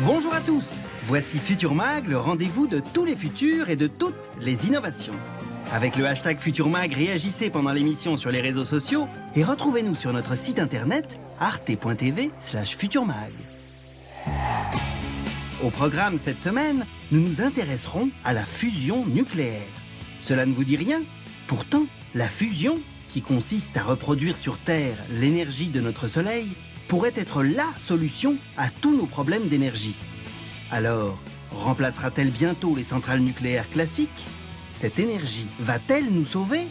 Bonjour à tous, voici Futur Mag, le rendez-vous de tous les futurs et de toutes les innovations. Avec le hashtag Futur Mag, réagissez pendant l'émission sur les réseaux sociaux et retrouvez-nous sur notre site internet arte.tv/futurmag. Au programme cette semaine, nous nous intéresserons à la fusion nucléaire. Cela ne vous dit rien? Pourtant, la fusion, qui consiste à reproduire sur Terre l'énergie de notre Soleil, pourrait être la solution à tous nos problèmes d'énergie. Alors, remplacera-t-elle bientôt les centrales nucléaires classiques? Cette énergie va-t-elle nous sauver?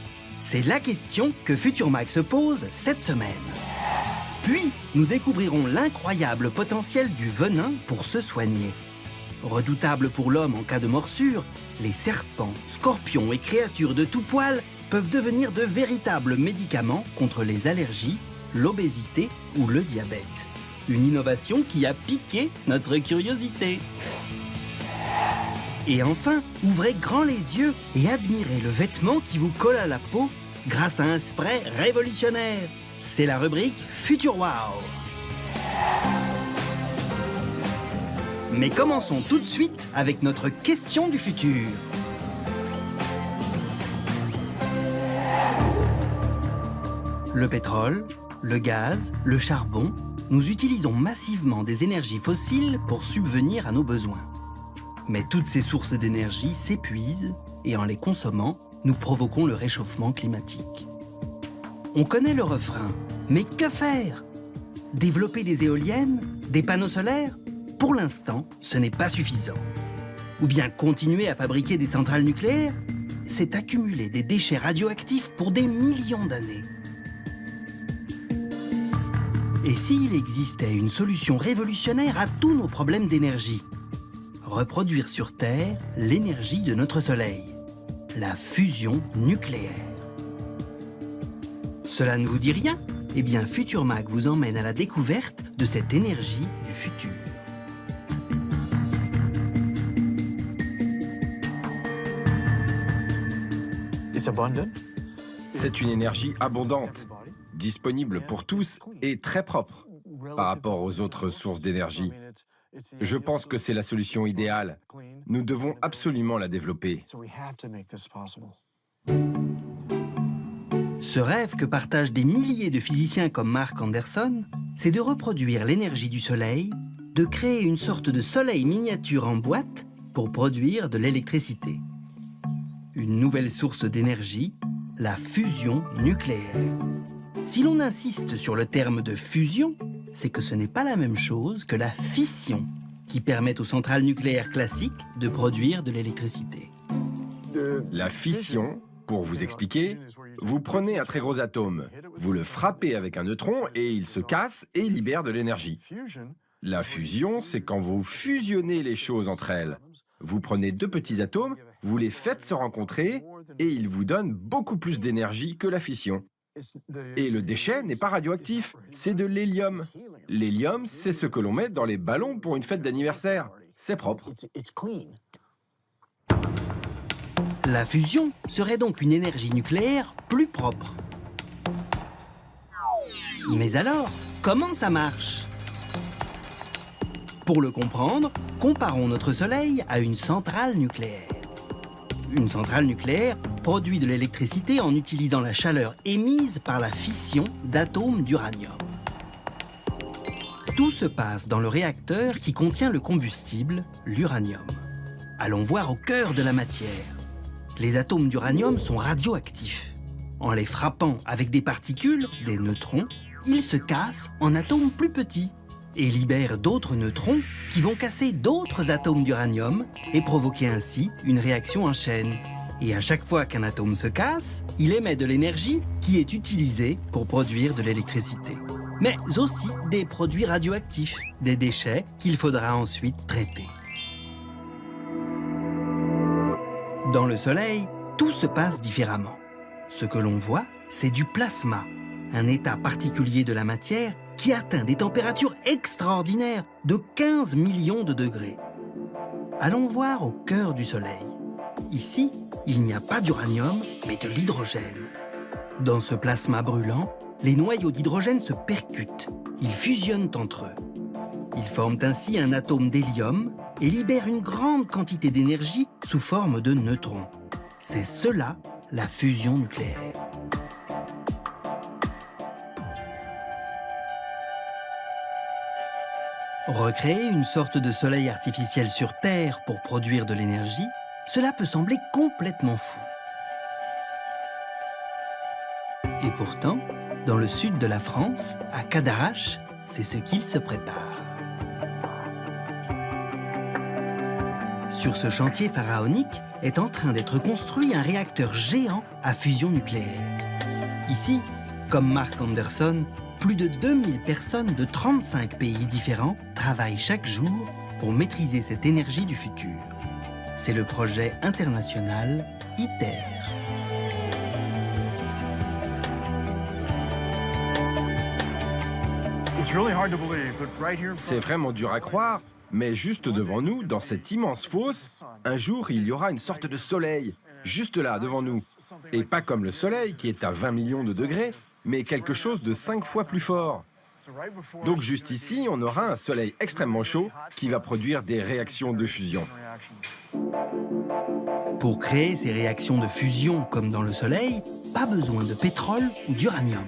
C'est la question que Futur Mag se pose cette semaine. Puis, nous découvrirons l'incroyable potentiel du venin pour se soigner. Redoutables pour l'homme en cas de morsure, les serpents, scorpions et créatures de tout poil peuvent devenir de véritables médicaments contre les allergies, l'obésité ou le diabète. Une innovation qui a piqué notre curiosité. Et enfin, ouvrez grand les yeux et admirez le vêtement qui vous colle à la peau grâce à un spray révolutionnaire. C'est la rubrique Futur Wow. Mais commençons tout de suite avec notre question du futur. Le pétrole, le gaz, le charbon, nous utilisons massivement des énergies fossiles pour subvenir à nos besoins. Mais toutes ces sources d'énergie s'épuisent et en les consommant, nous provoquons le réchauffement climatique. On connaît le refrain, mais que faire? Développer des éoliennes? Des panneaux solaires? Pour l'instant, ce n'est pas suffisant. Ou bien continuer à fabriquer des centrales nucléaires? C'est accumuler des déchets radioactifs pour des millions d'années. Et s'il existait une solution révolutionnaire à tous nos problèmes d'énergie? Reproduire sur Terre l'énergie de notre Soleil, la fusion nucléaire. Cela ne vous dit rien? Eh bien, Futur Mag vous emmène à la découverte de cette énergie du futur. C'est une énergie abondante, disponible pour tous et très propre par rapport aux autres sources d'énergie. Je pense que c'est la solution idéale. Nous devons absolument la développer. Ce rêve que partagent des milliers de physiciens comme Mark Anderson, c'est de reproduire l'énergie du Soleil, de créer une sorte de soleil miniature en boîte pour produire de l'électricité. Une nouvelle source d'énergie, la fusion nucléaire. Si l'on insiste sur le terme de fusion, c'est que ce n'est pas la même chose que la fission, qui permet aux centrales nucléaires classiques de produire de l'électricité. La fission, pour vous expliquer, vous prenez un très gros atome, vous le frappez avec un neutron et il se casse et libère de l'énergie. La fusion, c'est quand vous fusionnez les choses entre elles. Vous prenez deux petits atomes, vous les faites se rencontrer et ils vous donnent beaucoup plus d'énergie que la fission. Et le déchet n'est pas radioactif, c'est de l'hélium. L'hélium, c'est ce que l'on met dans les ballons pour une fête d'anniversaire. C'est propre. La fusion serait donc une énergie nucléaire plus propre. Mais alors, comment ça marche? Pour le comprendre, comparons notre Soleil à une centrale nucléaire. Une centrale nucléaire produit de l'électricité en utilisant la chaleur émise par la fission d'atomes d'uranium. Tout se passe dans le réacteur qui contient le combustible, l'uranium. Allons voir au cœur de la matière. Les atomes d'uranium sont radioactifs. En les frappant avec des particules, des neutrons, ils se cassent en atomes plus petits et libèrent d'autres neutrons qui vont casser d'autres atomes d'uranium et provoquer ainsi une réaction en chaîne. Et à chaque fois qu'un atome se casse, il émet de l'énergie qui est utilisée pour produire de l'électricité. Mais aussi des produits radioactifs, des déchets qu'il faudra ensuite traiter. Dans le Soleil, tout se passe différemment. Ce que l'on voit, c'est du plasma, un état particulier de la matière qui atteint des températures extraordinaires de 15 millions de degrés. Allons voir au cœur du Soleil. Ici, il n'y a pas d'uranium, mais de l'hydrogène. Dans ce plasma brûlant, les noyaux d'hydrogène se percutent. Ils fusionnent entre eux. Ils Ils forment ainsi un atome d'hélium et libèrent une grande quantité d'énergie sous forme de neutrons. C'est cela, la fusion nucléaire. Recréer une sorte de soleil artificiel sur Terre pour produire de l'énergie, cela peut sembler complètement fou. Et pourtant, dans le sud de la France, à Cadarache, c'est ce qu'il se prépare. Sur ce chantier pharaonique est en train d'être construit un réacteur géant à fusion nucléaire. Ici, comme Mark Anderson, plus de 2000 personnes de 35 pays différents travaillent chaque jour pour maîtriser cette énergie du futur. C'est le projet international ITER. C'est vraiment dur à croire, mais juste devant nous, dans cette immense fosse, un jour il y aura une sorte de soleil, juste là, devant nous. Et pas comme le soleil, qui est à 20 millions de degrés, mais quelque chose de 5 fois plus fort. Donc juste ici, on aura un soleil extrêmement chaud qui va produire des réactions de fusion. Pour créer ces réactions de fusion comme dans le soleil, pas besoin de pétrole ou d'uranium.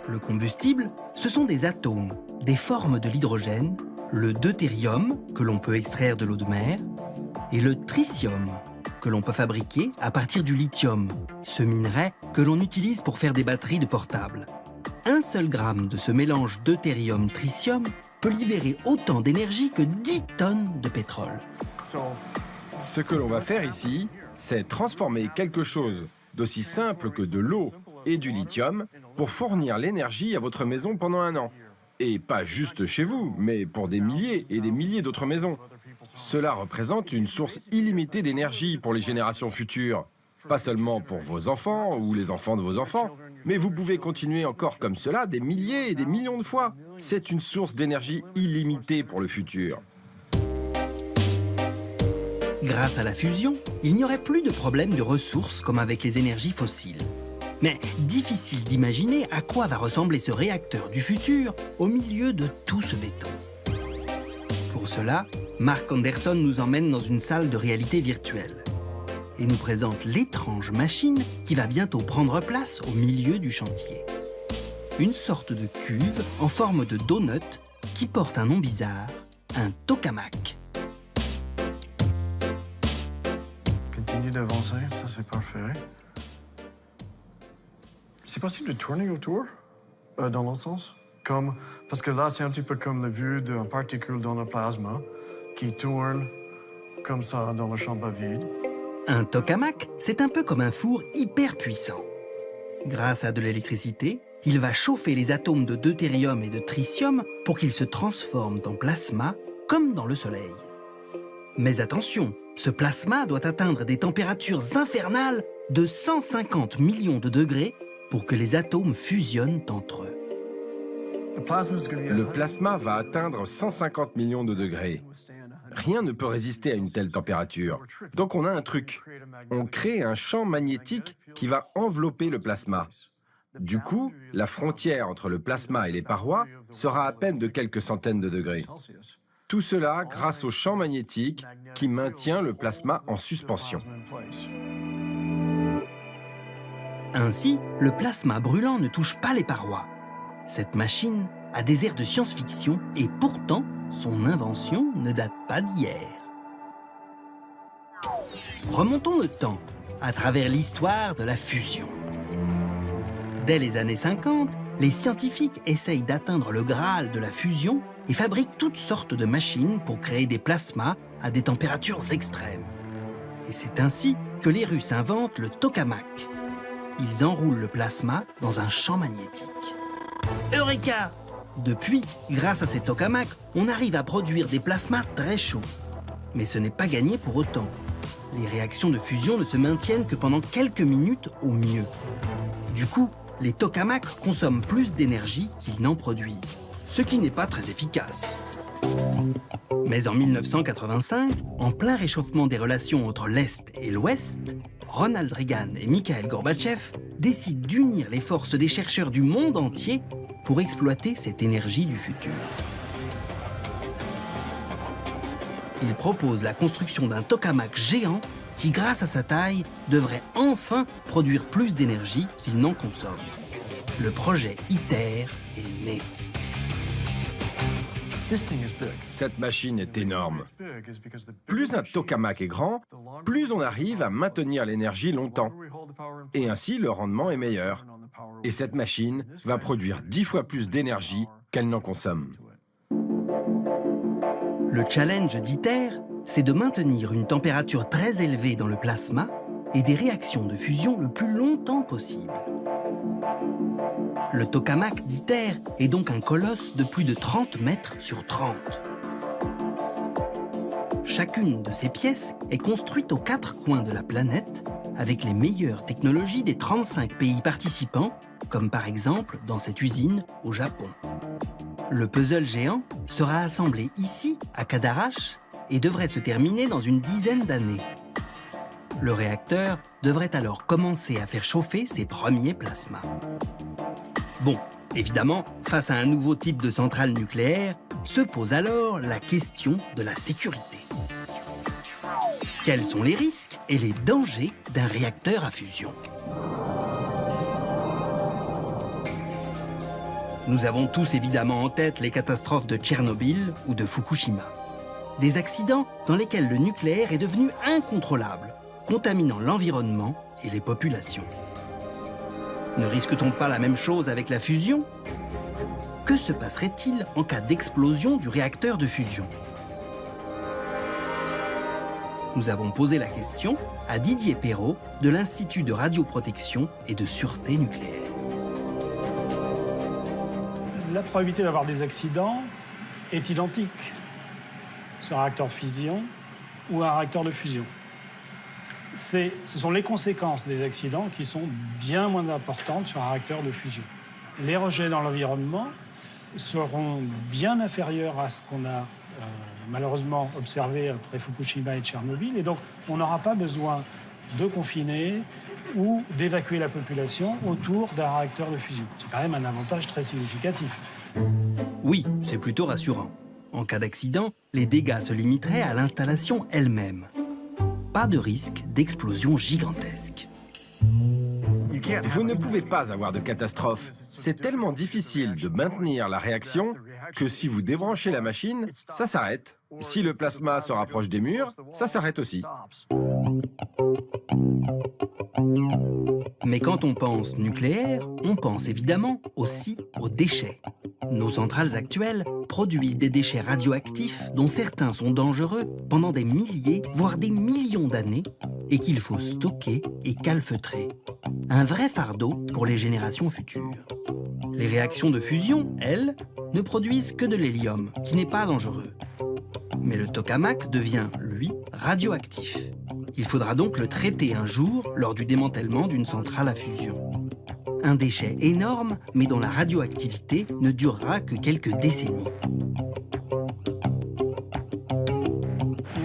Le combustible, ce sont des atomes, des formes de l'hydrogène, le deutérium, que l'on peut extraire de l'eau de mer, et le tritium, que l'on peut fabriquer à partir du lithium, ce minerai que l'on utilise pour faire des batteries de portables. Un seul gramme de ce mélange deutérium-tritium peut libérer autant d'énergie que 10 tonnes de pétrole. Ce que l'on va faire ici, c'est transformer quelque chose d'aussi simple que de l'eau et du lithium pour fournir l'énergie à votre maison pendant un an. Et pas juste chez vous, mais pour des milliers et des milliers d'autres maisons. Cela représente une source illimitée d'énergie pour les générations futures. Pas seulement pour vos enfants ou les enfants de vos enfants, mais vous pouvez continuer encore comme cela des milliers et des millions de fois. C'est une source d'énergie illimitée pour le futur. Grâce à la fusion, il n'y aurait plus de problème de ressources comme avec les énergies fossiles. Mais difficile d'imaginer à quoi va ressembler ce réacteur du futur au milieu de tout ce béton. Pour cela, Mark Anderson nous emmène dans une salle de réalité virtuelle et nous présente l'étrange machine qui va bientôt prendre place au milieu du chantier. Une sorte de cuve en forme de donut qui porte un nom bizarre, un tokamak. Continue d'avancer, ça c'est parfait. C'est possible de tourner autour, dans l'autre sens? Parce que là, c'est un petit peu comme la vue d'une particule dans le plasma qui tourne comme ça dans le champ vide. Un tokamak, c'est un peu comme un four hyper puissant. Grâce à de l'électricité, il va chauffer les atomes de deutérium et de tritium pour qu'ils se transforment en plasma, comme dans le Soleil. Mais attention, ce plasma doit atteindre des températures infernales de 150 millions de degrés pour que les atomes fusionnent entre eux. Le plasma va atteindre 150 millions de degrés. Rien ne peut résister à une telle température. Donc on a un truc. On crée un champ magnétique qui va envelopper le plasma. Du coup, la frontière entre le plasma et les parois sera à peine de quelques centaines de degrés. Tout cela grâce au champ magnétique qui maintient le plasma en suspension. Ainsi, le plasma brûlant ne touche pas les parois. Cette machine a des airs de science-fiction et pourtant, son invention ne date pas d'hier. Remontons le temps à travers l'histoire de la fusion. Dès les années 50, les scientifiques essayent d'atteindre le Graal de la fusion et fabriquent toutes sortes de machines pour créer des plasmas à des températures extrêmes. Et c'est ainsi que les Russes inventent le tokamak. Ils enroulent le plasma dans un champ magnétique. Eureka! Depuis, grâce à ces tokamaks, on arrive à produire des plasmas très chauds. Mais ce n'est pas gagné pour autant. Les réactions de fusion ne se maintiennent que pendant quelques minutes au mieux. Du coup, les tokamaks consomment plus d'énergie qu'ils n'en produisent, ce qui n'est pas très efficace. Mais en 1985, en plein réchauffement des relations entre l'Est et l'Ouest, Ronald Reagan et Mikhaïl Gorbatchev décident d'unir les forces des chercheurs du monde entier pour exploiter cette énergie du futur. il propose la construction d'un tokamak géant qui, grâce à sa taille, devrait enfin produire plus d'énergie qu'il n'en consomme. Le projet ITER est né. Cette machine est énorme. Plus un tokamak est grand, plus on arrive à maintenir l'énergie longtemps. Et ainsi, le rendement est meilleur. Et cette machine va produire 10 fois plus d'énergie qu'elle n'en consomme. Le challenge d'ITER, c'est de maintenir une température très élevée dans le plasma et des réactions de fusion le plus longtemps possible. Le tokamak d'ITER est donc un colosse de plus de 30 mètres sur 30. Chacune de ces pièces est construite aux 4 coins de la planète avec les meilleures technologies des 35 pays participants, comme par exemple dans cette usine au Japon. Le puzzle géant sera assemblé ici, à Cadarache, et devrait se terminer dans une dizaine d'années. Le réacteur devrait alors commencer à faire chauffer ses premiers plasmas. Bon, évidemment, face à un nouveau type de centrale nucléaire, se pose alors la question de la sécurité. Quels sont les risques et les dangers d'un réacteur à fusion ? Nous avons tous évidemment en tête les catastrophes de Tchernobyl ou de Fukushima. Des accidents dans lesquels le nucléaire est devenu incontrôlable, contaminant l'environnement et les populations. Ne risque-t-on pas la même chose avec la fusion ? Que se passerait-il en cas d'explosion du réacteur de fusion ? Nous avons posé la question à Didier Perrault de l'Institut de radioprotection et de sûreté nucléaire. La probabilité d'avoir des accidents est identique sur un réacteur de fission ou un réacteur de fusion. Ce sont les conséquences des accidents qui sont bien moins importantes sur un réacteur de fusion. Les rejets dans l'environnement seront bien inférieurs à ce qu'on a malheureusement observé après Fukushima et Tchernobyl. Et donc, on n'aura pas besoin de confiner ou d'évacuer la population autour d'un réacteur de fusion. C'est quand même un avantage très significatif. Oui, c'est plutôt rassurant. En cas d'accident, les dégâts se limiteraient à l'installation elle-même. Pas de risque d'explosion gigantesque. Vous ne pouvez pas avoir de catastrophe. C'est tellement difficile de maintenir la réaction que si vous débranchez la machine, ça s'arrête. Si le plasma se rapproche des murs, ça s'arrête aussi. Mais quand on pense nucléaire, on pense évidemment aussi aux déchets. Nos centrales actuelles produisent des déchets radioactifs dont certains sont dangereux pendant des milliers, voire des millions d'années et qu'il faut stocker et calfeutrer. Un vrai fardeau pour les générations futures. Les réactions de fusion, elles, ne produisent que de l'hélium, qui n'est pas dangereux. Mais le tokamak devient, lui, radioactif. Il faudra donc le traiter un jour lors du démantèlement d'une centrale à fusion. Un déchet énorme, mais dont la radioactivité ne durera que quelques décennies.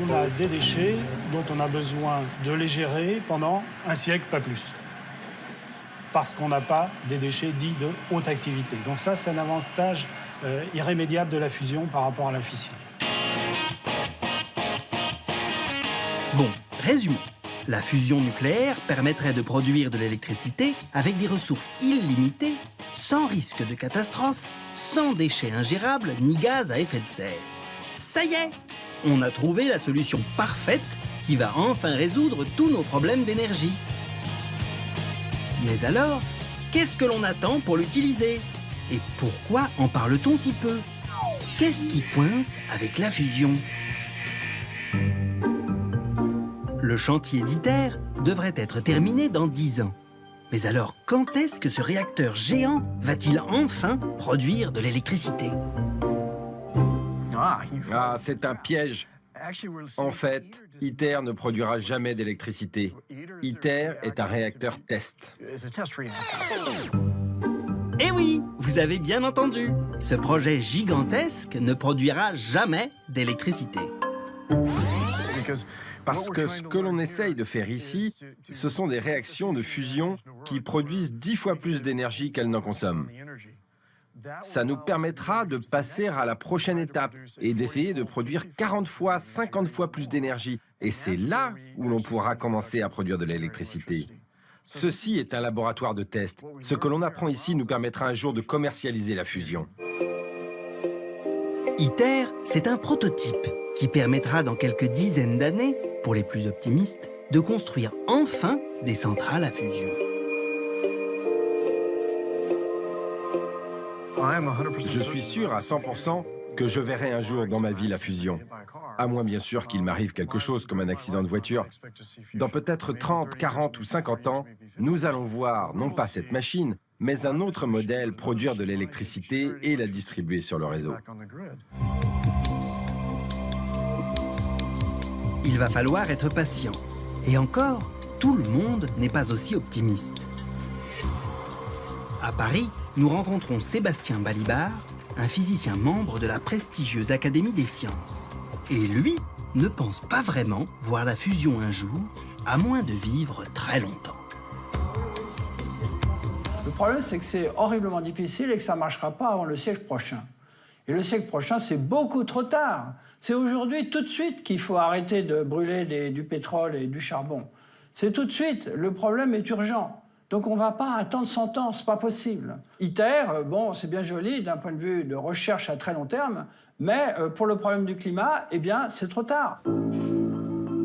On a des déchets dont on a besoin de les gérer pendant un siècle, pas plus. Parce qu'on n'a pas des déchets dits de haute activité. Donc ça, c'est un avantage irrémédiable de la fusion par rapport à la fission. Bon, résumons. La fusion nucléaire permettrait de produire de l'électricité avec des ressources illimitées, sans risque de catastrophe, sans déchets ingérables ni gaz à effet de serre. Ça y est, on a trouvé la solution parfaite qui va enfin résoudre tous nos problèmes d'énergie. Mais alors, qu'est-ce que l'on attend pour l'utiliser ? Et pourquoi en parle-t-on si peu ? Qu'est-ce qui coince avec la fusion ? Le chantier d'ITER devrait être terminé dans 10 ans. Mais alors, quand est-ce que ce réacteur géant va-t-il enfin produire de l'électricité ? Ah, c'est un piège. En fait, ITER ne produira jamais d'électricité. ITER est un réacteur test. Eh oui, vous avez bien entendu. Ce projet gigantesque ne produira jamais d'électricité. Parce que ce que l'on essaye de faire ici, ce sont des réactions de fusion qui produisent 10 fois plus d'énergie qu'elles n'en consomment. Ça nous permettra de passer à la prochaine étape et d'essayer de produire 40 fois, 50 fois plus d'énergie. Et c'est là où l'on pourra commencer à produire de l'électricité. Ceci est un laboratoire de test. Ce que l'on apprend ici nous permettra un jour de commercialiser la fusion. ITER, c'est un prototype qui permettra dans quelques dizaines d'années, pour les plus optimistes, de construire enfin des centrales à fusion. Je suis sûr à 100% que je verrai un jour dans ma vie la fusion. À moins bien sûr qu'il m'arrive quelque chose comme un accident de voiture. Dans peut-être 30, 40 ou 50 ans, nous allons voir non pas cette machine, mais un autre modèle produire de l'électricité et la distribuer sur le réseau. Il va falloir être patient. Et encore, tout le monde n'est pas aussi optimiste. À Paris, nous rencontrons Sébastien Balibar, un physicien membre de la prestigieuse Académie des sciences. Et lui ne pense pas vraiment voir la fusion un jour, à moins de vivre très longtemps. Le problème, c'est que c'est horriblement difficile et que ça ne marchera pas avant le siècle prochain. Et le siècle prochain, c'est beaucoup trop tard. C'est aujourd'hui, tout de suite, qu'il faut arrêter de brûler du pétrole et du charbon. C'est tout de suite. Le problème est urgent. Donc on ne va pas attendre 100 ans, c'est pas possible. ITER, bon, c'est bien joli d'un point de vue de recherche à très long terme, mais pour le problème du climat, eh bien, c'est trop tard.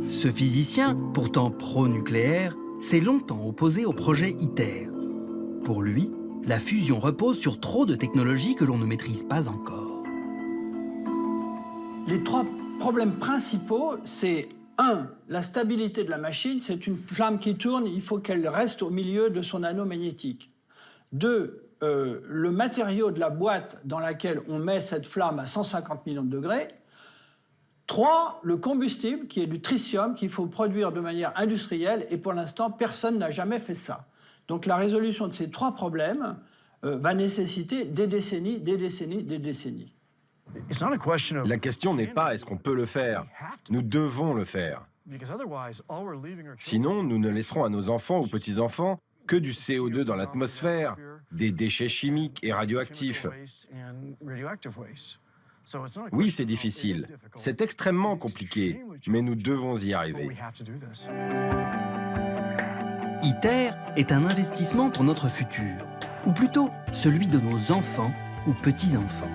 Ce physicien, pourtant pro-nucléaire, s'est longtemps opposé au projet ITER. Pour lui, la fusion repose sur trop de technologies que l'on ne maîtrise pas encore. Les trois problèmes principaux, c'est 1. La stabilité de la machine, c'est une flamme qui tourne, il faut qu'elle reste au milieu de son anneau magnétique. 2. Le matériau de la boîte dans laquelle on met cette flamme à 150 millions de degrés. 3. Le combustible, qui est du tritium, qu'il faut produire de manière industrielle, et pour l'instant, personne n'a jamais fait ça. Donc la résolution de ces trois problèmes va nécessiter des décennies, des décennies, des décennies. La question n'est pas est-ce qu'on peut le faire. Nous devons le faire. Sinon, nous ne laisserons à nos enfants ou petits-enfants que du CO2 dans l'atmosphère, des déchets chimiques et radioactifs. Oui, c'est difficile. C'est extrêmement compliqué, mais nous devons y arriver. ITER est un investissement pour notre futur, ou plutôt celui de nos enfants ou petits-enfants.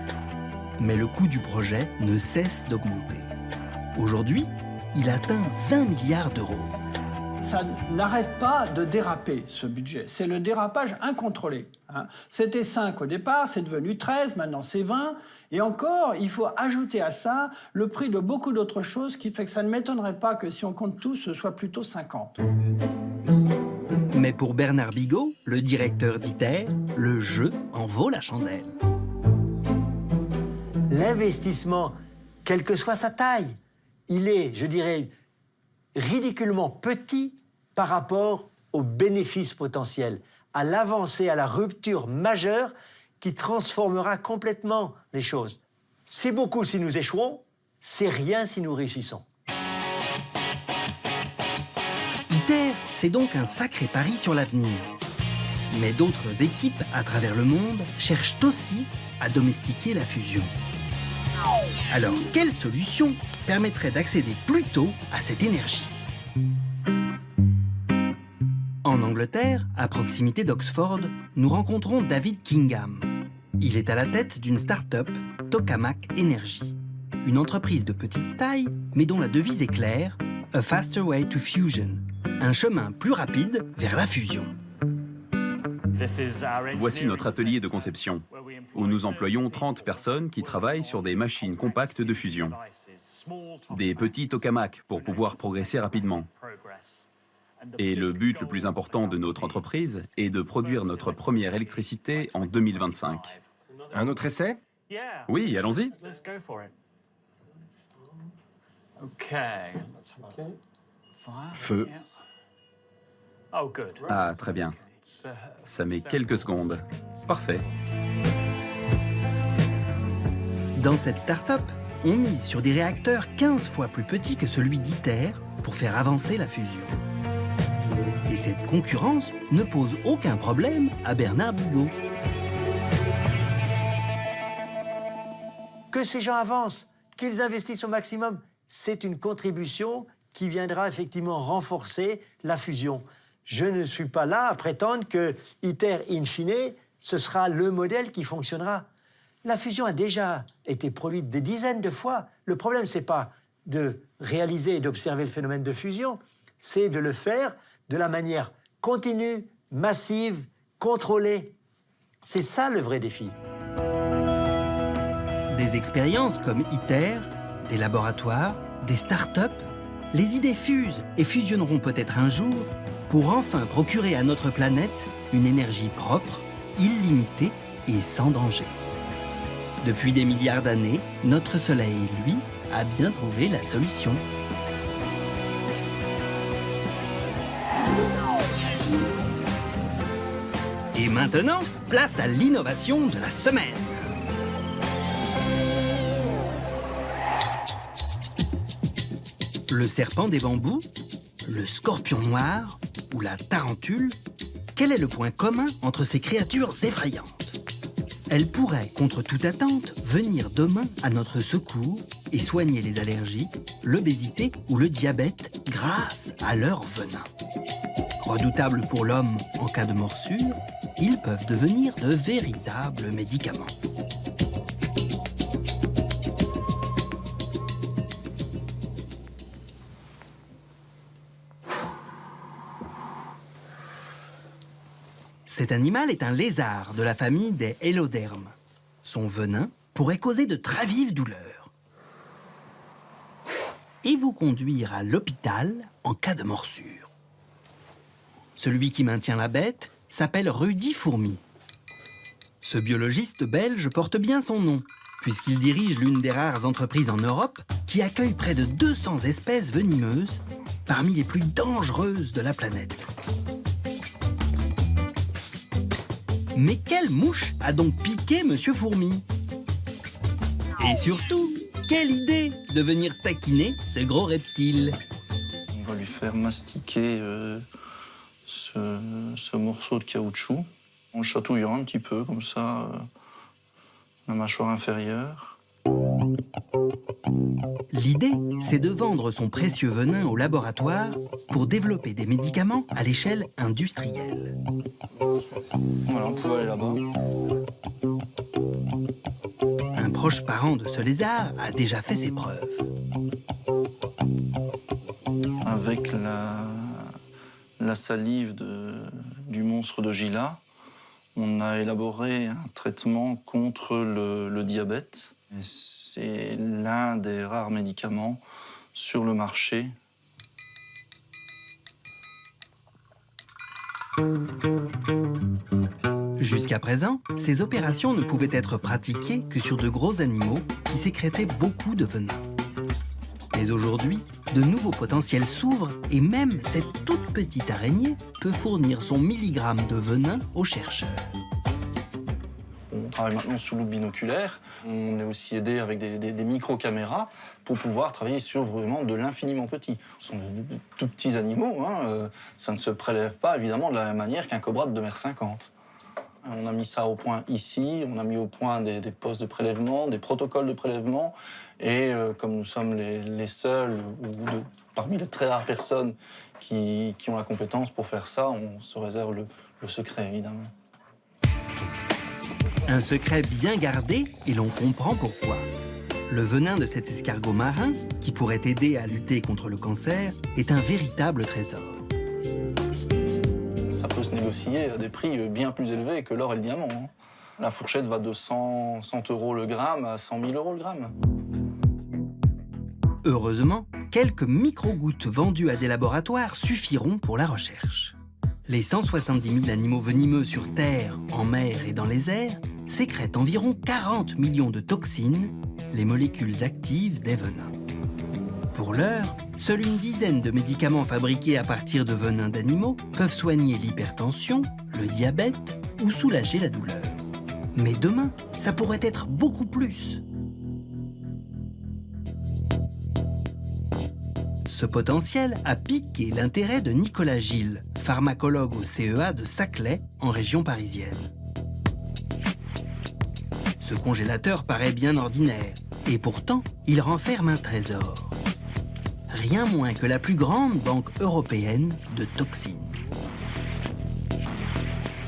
Mais le coût du projet ne cesse d'augmenter. Aujourd'hui, il atteint 20 milliards d'euros. Ça n'arrête pas de déraper, ce budget. C'est le dérapage incontrôlé. C'était 5 au départ, c'est devenu 13, maintenant c'est 20. Et encore, il faut ajouter à ça le prix de beaucoup d'autres choses qui fait que ça ne m'étonnerait pas que si on compte tout, ce soit plutôt 50. Mais pour Bernard Bigot, le directeur d'ITER, le jeu en vaut la chandelle. L'investissement, quelle que soit sa taille, il est, je dirais, ridiculement petit par rapport aux bénéfices potentiels, à l'avancée, à la rupture majeure qui transformera complètement les choses. C'est beaucoup si nous échouons, c'est rien si nous réussissons. ITER, c'est donc un sacré pari sur l'avenir. Mais d'autres équipes à travers le monde cherchent aussi à domestiquer la fusion. Alors, quelle solution permettrait d'accéder plus tôt à cette énergie? En Angleterre, à proximité d'Oxford, nous rencontrons David Kingham. Il est à la tête d'une start-up, Tokamak Energy. Une entreprise de petite taille, mais dont la devise est claire, « A faster way to fusion », un chemin plus rapide vers la fusion. Voici notre atelier de conception, où nous employons 30 personnes qui travaillent sur des machines compactes de fusion. Des petits tokamaks pour pouvoir progresser rapidement. Et le but le plus important de notre entreprise est de produire notre première électricité en 2025. Un autre essai? Oui, allons-y. Feu. Ah, très bien. Ça met quelques secondes. Parfait. Dans cette start-up, on mise sur des réacteurs 15 fois plus petits que celui d'ITER pour faire avancer la fusion. Et cette concurrence ne pose aucun problème à Bernard Bigot. Que ces gens avancent, qu'ils investissent au maximum, c'est une contribution qui viendra effectivement renforcer la fusion. Je ne suis pas là à prétendre que ITER, in fine, ce sera le modèle qui fonctionnera. La fusion a déjà été produite des dizaines de fois. Le problème, ce n'est pas de réaliser et d'observer le phénomène de fusion, c'est de le faire de la manière continue, massive, contrôlée. C'est ça le vrai défi. Des expériences comme ITER, des laboratoires, des start-up, les idées fusent et fusionneront peut-être un jour pour enfin procurer à notre planète une énergie propre, illimitée et sans danger. Depuis des milliards d'années, notre Soleil, lui, a bien trouvé la solution. Et maintenant, place à l'innovation de la semaine. Le serpent des bambous, le scorpion noir ou la tarentule, quel est le point commun entre ces créatures effrayantes? Elles pourraient, contre toute attente, venir demain à notre secours et soigner les allergies, l'obésité ou le diabète grâce à leur venin. Redoutables pour l'homme en cas de morsure, ils peuvent devenir de véritables médicaments. Cet animal est un lézard de la famille des hélodermes. Son venin pourrait causer de très vives douleurs et vous conduire à l'hôpital en cas de morsure. Celui qui maintient la bête s'appelle Rudy Fourmi. Ce biologiste belge porte bien son nom, puisqu'il dirige l'une des rares entreprises en Europe qui accueille près de 200 espèces venimeuses, parmi les plus dangereuses de la planète. Mais quelle mouche a donc piqué Monsieur Fourmi? Et surtout, quelle idée de venir taquiner ce gros reptile? On va lui faire mastiquer ce morceau de caoutchouc en chatouillant un petit peu comme ça la mâchoire inférieure. L'idée, c'est de vendre son précieux venin au laboratoire pour développer des médicaments à l'échelle industrielle. Voilà, on peut aller là-bas. Un proche parent de ce lézard a déjà fait ses preuves. Avec la salive du monstre de Gila, on a élaboré un traitement contre le diabète. C'est l'un des rares médicaments sur le marché. Jusqu'à présent, ces opérations ne pouvaient être pratiquées que sur de gros animaux qui sécrétaient beaucoup de venin. Mais aujourd'hui, de nouveaux potentiels s'ouvrent et même cette toute petite araignée peut fournir son milligramme de venin aux chercheurs. On travaille maintenant sous loupe binoculaire. On est aussi aidé avec des micro-caméras pour pouvoir travailler sur vraiment de l'infiniment petit. Ce sont de tout petits animaux. Ça ne se prélève pas, évidemment, de la même manière qu'un cobra de 2,50 m. On a mis ça au point ici. On a mis au point des postes de prélèvement, des protocoles de prélèvement. Et comme nous sommes les seuls, parmi les très rares personnes qui ont la compétence pour faire ça, on se réserve le secret, évidemment. Un secret bien gardé, et l'on comprend pourquoi. Le venin de cet escargot marin, qui pourrait aider à lutter contre le cancer, est un véritable trésor. Ça peut se négocier à des prix bien plus élevés que l'or et le diamant. La fourchette va de 100 € le gramme à 100 000 € le gramme. Heureusement, quelques micro-gouttes vendues à des laboratoires suffiront pour la recherche. Les 170 000 animaux venimeux sur Terre, en mer et dans les airs sécrètent environ 40 millions de toxines, les molécules actives des venins. Pour l'heure, seule une dizaine de médicaments fabriqués à partir de venins d'animaux peuvent soigner l'hypertension, le diabète ou soulager la douleur. Mais demain, ça pourrait être beaucoup plus. Ce potentiel a piqué l'intérêt de Nicolas Gilles, pharmacologue au CEA de Saclay, en région parisienne. Ce congélateur paraît bien ordinaire, et pourtant, il renferme un trésor. Rien moins que la plus grande banque européenne de toxines.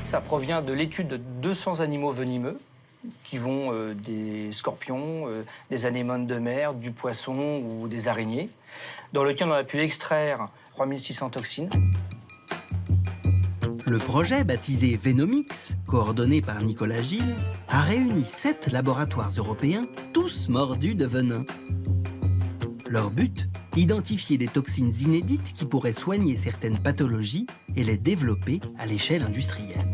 Ça provient de l'étude de 200 animaux venimeux, qui vont des scorpions, des anémones de mer, du poisson ou des araignées, dans lequel on a pu extraire 3600 toxines. Le projet, baptisé Venomix, coordonné par Nicolas Gilles, a réuni 7 laboratoires européens, tous mordus de venin. Leur but, identifier des toxines inédites qui pourraient soigner certaines pathologies et les développer à l'échelle industrielle.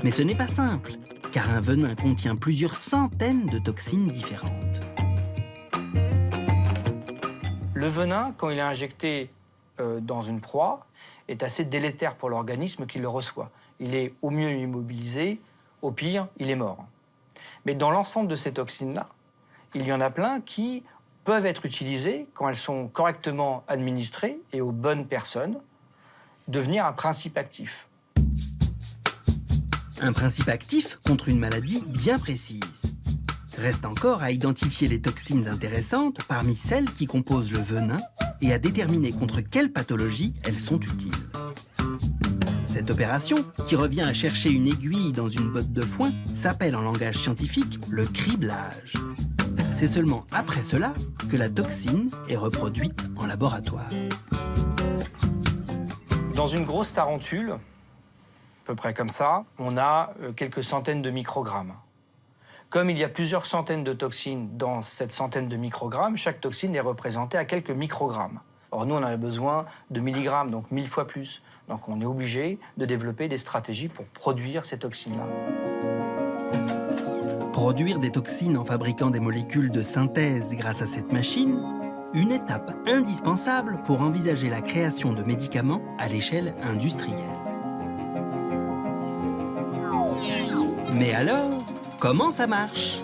Mais ce n'est pas simple, car un venin contient plusieurs centaines de toxines différentes. Le venin, quand il est injecté dans une proie, est assez délétère pour l'organisme qui le reçoit. Il est au mieux immobilisé, au pire, il est mort. Mais dans l'ensemble de ces toxines-là, il y en a plein qui peuvent être utilisées, quand elles sont correctement administrées et aux bonnes personnes, devenir un principe actif. Un principe actif contre une maladie bien précise. Reste encore à identifier les toxines intéressantes parmi celles qui composent le venin et à déterminer contre quelle pathologie elles sont utiles. Cette opération, qui revient à chercher une aiguille dans une botte de foin, s'appelle en langage scientifique le criblage. C'est seulement après cela que la toxine est reproduite en laboratoire. Dans une grosse tarentule, à peu près comme ça, on a quelques centaines de microgrammes. Comme il y a plusieurs centaines de toxines dans cette centaine de microgrammes, chaque toxine est représentée à quelques microgrammes. Or, nous, on a besoin de milligrammes, donc 1000 fois plus. Donc, on est obligé de développer des stratégies pour produire ces toxines-là. Produire des toxines en fabriquant des molécules de synthèse grâce à cette machine, une étape indispensable pour envisager la création de médicaments à l'échelle industrielle. Mais alors, comment ça marche?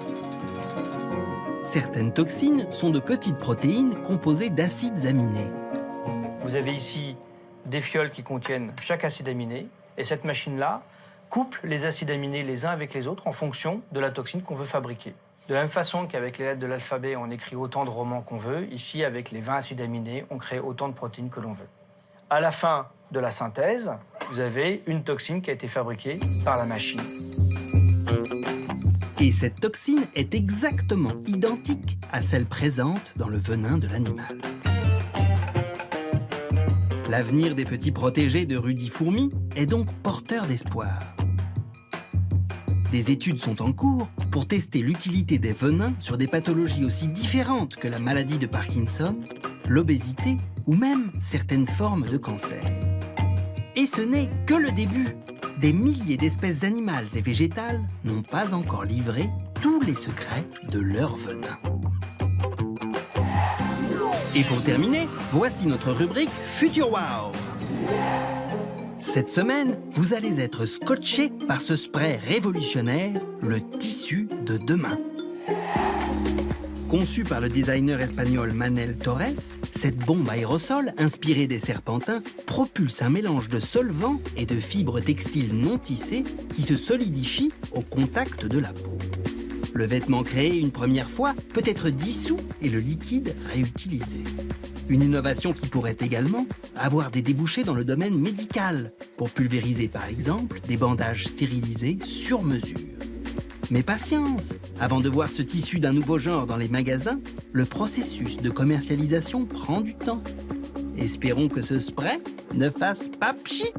Certaines toxines sont de petites protéines composées d'acides aminés. Vous avez ici des fioles qui contiennent chaque acide aminé, et cette machine-là couple les acides aminés les uns avec les autres en fonction de la toxine qu'on veut fabriquer. De la même façon qu'avec les lettres de l'alphabet, on écrit autant de romans qu'on veut, ici, avec les 20 acides aminés, on crée autant de protéines que l'on veut. À la fin de la synthèse, vous avez une toxine qui a été fabriquée par la machine. Et cette toxine est exactement identique à celle présente dans le venin de l'animal. L'avenir des petits protégés de Rudy Fourmi est donc porteur d'espoir. Des études sont en cours pour tester l'utilité des venins sur des pathologies aussi différentes que la maladie de Parkinson, l'obésité ou même certaines formes de cancer. Et ce n'est que le début. Des milliers d'espèces animales et végétales n'ont pas encore livré tous les secrets de leur venin. Et pour terminer, voici notre rubrique Future Wow. Cette semaine, vous allez être scotché par ce spray révolutionnaire, le tissu de demain. Conçu par le designer espagnol Manel Torres, cette bombe aérosol, inspirée des serpentins, propulse un mélange de solvants et de fibres textiles non tissées qui se solidifient au contact de la peau. Le vêtement créé une première fois peut être dissous et le liquide réutilisé. Une innovation qui pourrait également avoir des débouchés dans le domaine médical, pour pulvériser par exemple des bandages stérilisés sur mesure. Mais patience! Avant de voir ce tissu d'un nouveau genre dans les magasins, le processus de commercialisation prend du temps. Espérons que ce spray ne fasse pas pchit!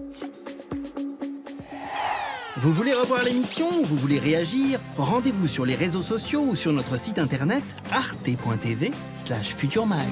Vous voulez revoir l'émission ou vous voulez réagir? Rendez-vous sur les réseaux sociaux ou sur notre site internet arte.tv/futuremag.